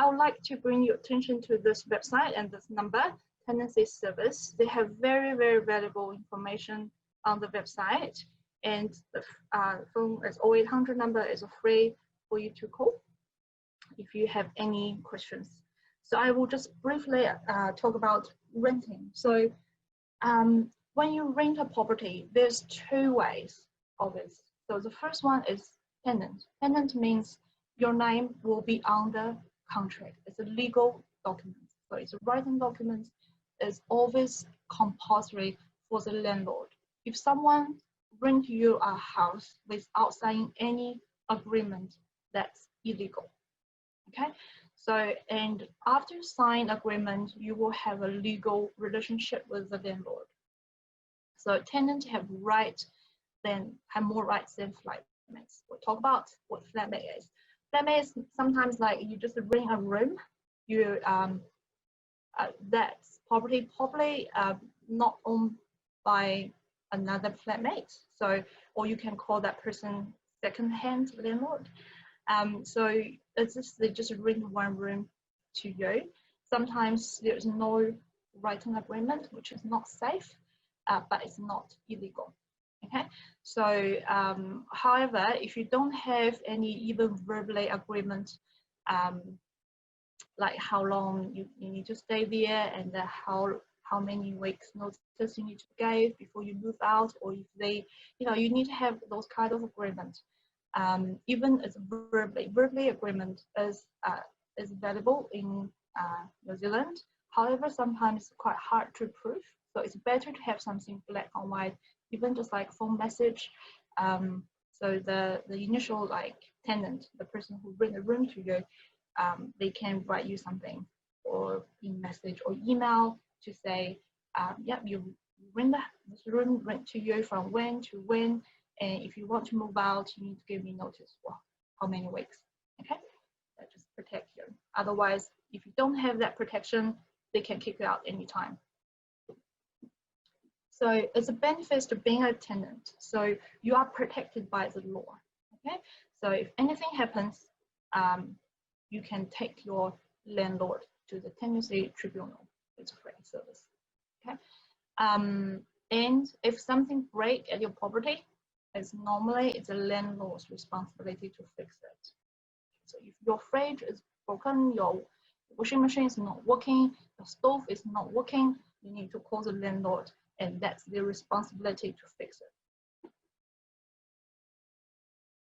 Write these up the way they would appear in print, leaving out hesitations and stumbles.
I would like to bring your attention to this website and this number, Tenancy Service. They have very, very valuable information on the website, and the phone is 0800 number is free for you to call if you have any questions. So I will just briefly talk about renting. So when you rent a property, there's two ways of it. So the first one is tenant. Tenant means your name will be on the contract. It's a legal document. So it's a written document. It's always compulsory for the landlord. If someone rent you a house without signing any agreement, that's illegal. Okay. So, and after you sign agreement, you will have a legal relationship with the landlord. So tenants have have more rights than flatmates. We'll talk about what flatmate is. Flatmate is sometimes like you just rent a room. You that's property probably not owned by another flatmate. So, or you can call that person second-hand landlord. So it's just they just rent one room to you. Sometimes there's no written agreement, which is not safe, but it's not illegal. Okay. So, however, if you don't have any even verbally agreement, like how long you need to stay there and how many weeks notice you need to give before you move out, or if they, you need to have those kind of agreements. Even as verbally agreement is available in New Zealand. However, sometimes it's quite hard to prove. So it's better to have something black on white, even just like phone message. So the initial like tenant, the person who rent the room to you, they can write you something or in message or email to say, yeah, you rent this room rent to you from when to when. And if you want to move out, you need to give me notice for how many weeks, okay? That just protect you. Otherwise, if you don't have that protection, they can kick you out anytime. So it's a benefit to being a tenant. So you are protected by the law, okay? So if anything happens, you can take your landlord to the tenancy tribunal. It's a free service, okay? And if something breaks at your property, it's a landlord's responsibility to fix it. So if your fridge is broken, your washing machine is not working, your stove is not working, you need to call the landlord, and that's their responsibility to fix it.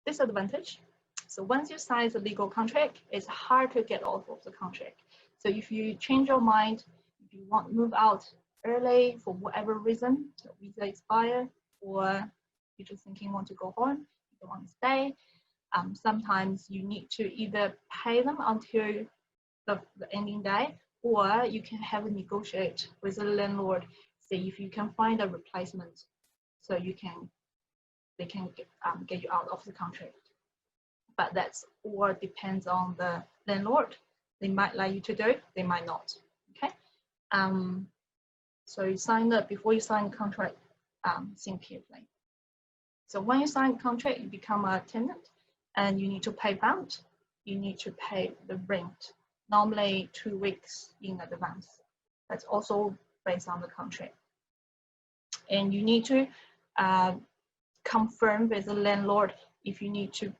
Disadvantage. So once you sign the legal contract, it's hard to get off of the contract. So if you change your mind, if you want to move out early for whatever reason, the visa expire, or you're just thinking you want to go home, you don't want to stay, sometimes you need to either pay them until the ending day, or you can have a negotiate with the landlord, see if you can find a replacement, so they can get you out of the contract. But that's all depends on the landlord. They might like you to do, they might not. Okay. So you sign up before you sign the contract. Think carefully. So when you sign the contract, you become a tenant, and you need to pay rent. You need to pay the rent, normally 2 weeks in advance. That's also based on the contract. And you need to confirm with the landlord if you need to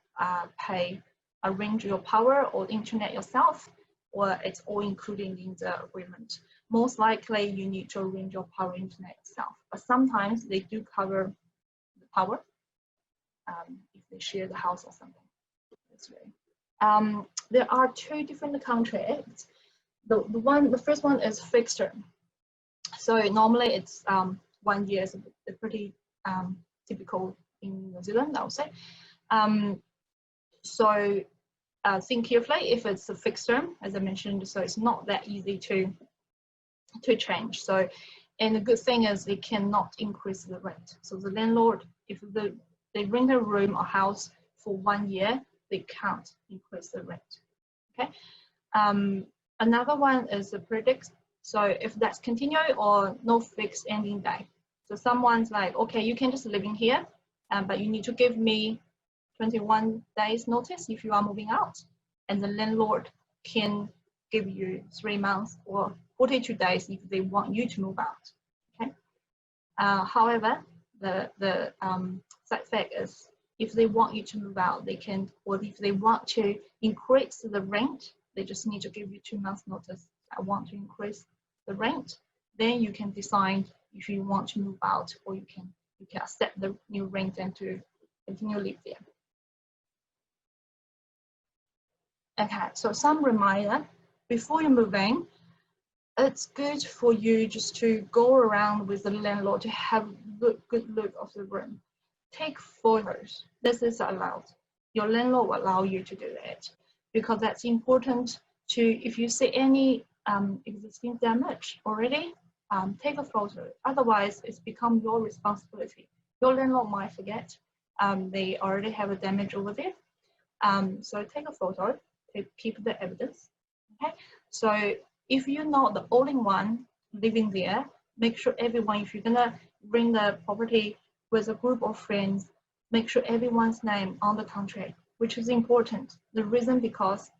arrange your power or internet yourself, or it's all included in the agreement. Most likely you need to arrange your power internet yourself, but sometimes they do cover the power if they share the house or something. That's right. There are two different contracts. The first one is fixed term. So normally it's 1 year is pretty typical in New Zealand, I would say. So think carefully if it's a fixed term, as I mentioned, so it's not that easy to change. So, and the good thing is they cannot increase the rent. So the landlord, if they rent a room or house for 1 year, they can't increase the rent. Okay. Another one is the predict. So if that's continue or no fixed ending day. So someone's like, okay, you can just live in here, but you need to give me 21 days notice if you are moving out, and the landlord can give you 3 months or 42 days if they want you to move out. Okay. However, the side fact is, if they want you to move out, they can, or if they want to increase the rent, they just need to give you 2 months notice. I want to increase the rent. Then you can decide if you want to move out, or you can accept the new rent and to continue live there. Okay, so some reminder, before you move in, it's good for you just to go around with the landlord to have a good look of the room. Take photos. This is allowed. Your landlord will allow you to do that, because that's important to, if you see any existing damage already, take a photo. Otherwise, it's become your responsibility. Your landlord might forget they already have a damage over there. So take a photo to keep the evidence. Okay. So if you're not the only one living there, make sure everyone, if you're gonna bring the property with a group of friends, make sure everyone's name on the contract, which is important. The reason, because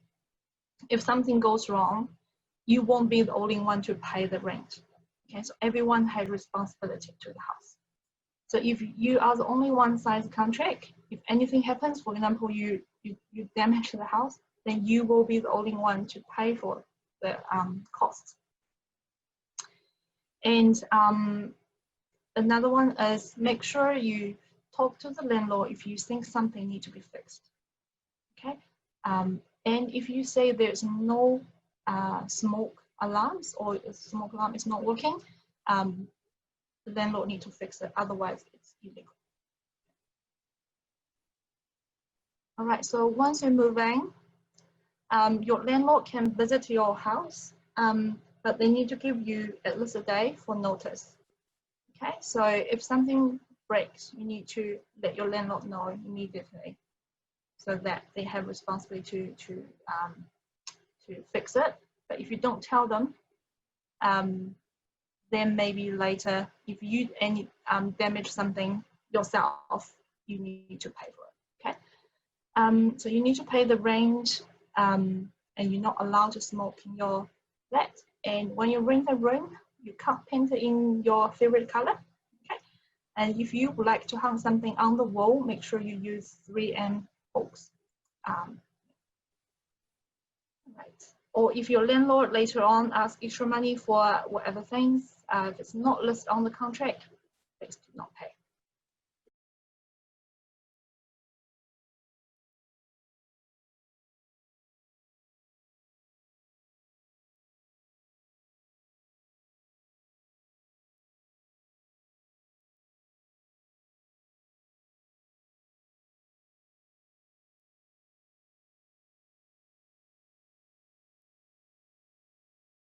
if something goes wrong, you won't be the only one to pay the rent. Okay, so everyone has responsibility to the house. So if you are the only one signs the contract, if anything happens, for example, you damage the house, then you will be the only one to pay for the costs. And another one is, make sure you talk to the landlord if you think something needs to be fixed. Okay, and if you say there's no smoke alarms, or a smoke alarm is not working, the landlord needs to fix it, otherwise it's illegal. All right, so once you move in, your landlord can visit your house, but they need to give you at least a day for notice. Okay, so if something breaks, you need to let your landlord know immediately, so that they have responsibility to fix it. But if you don't tell them, then maybe later, if you damage something yourself, you need to pay for it. Okay, so you need to pay the rent, and you're not allowed to smoke in your flat. And when you rent a room, you can't paint it in your favorite color. Okay, and if you would like to hang something on the wall, make sure you use 3M hooks. Right. Or if your landlord later on asks extra money for whatever things, if it's not listed on the contract, please do not pay.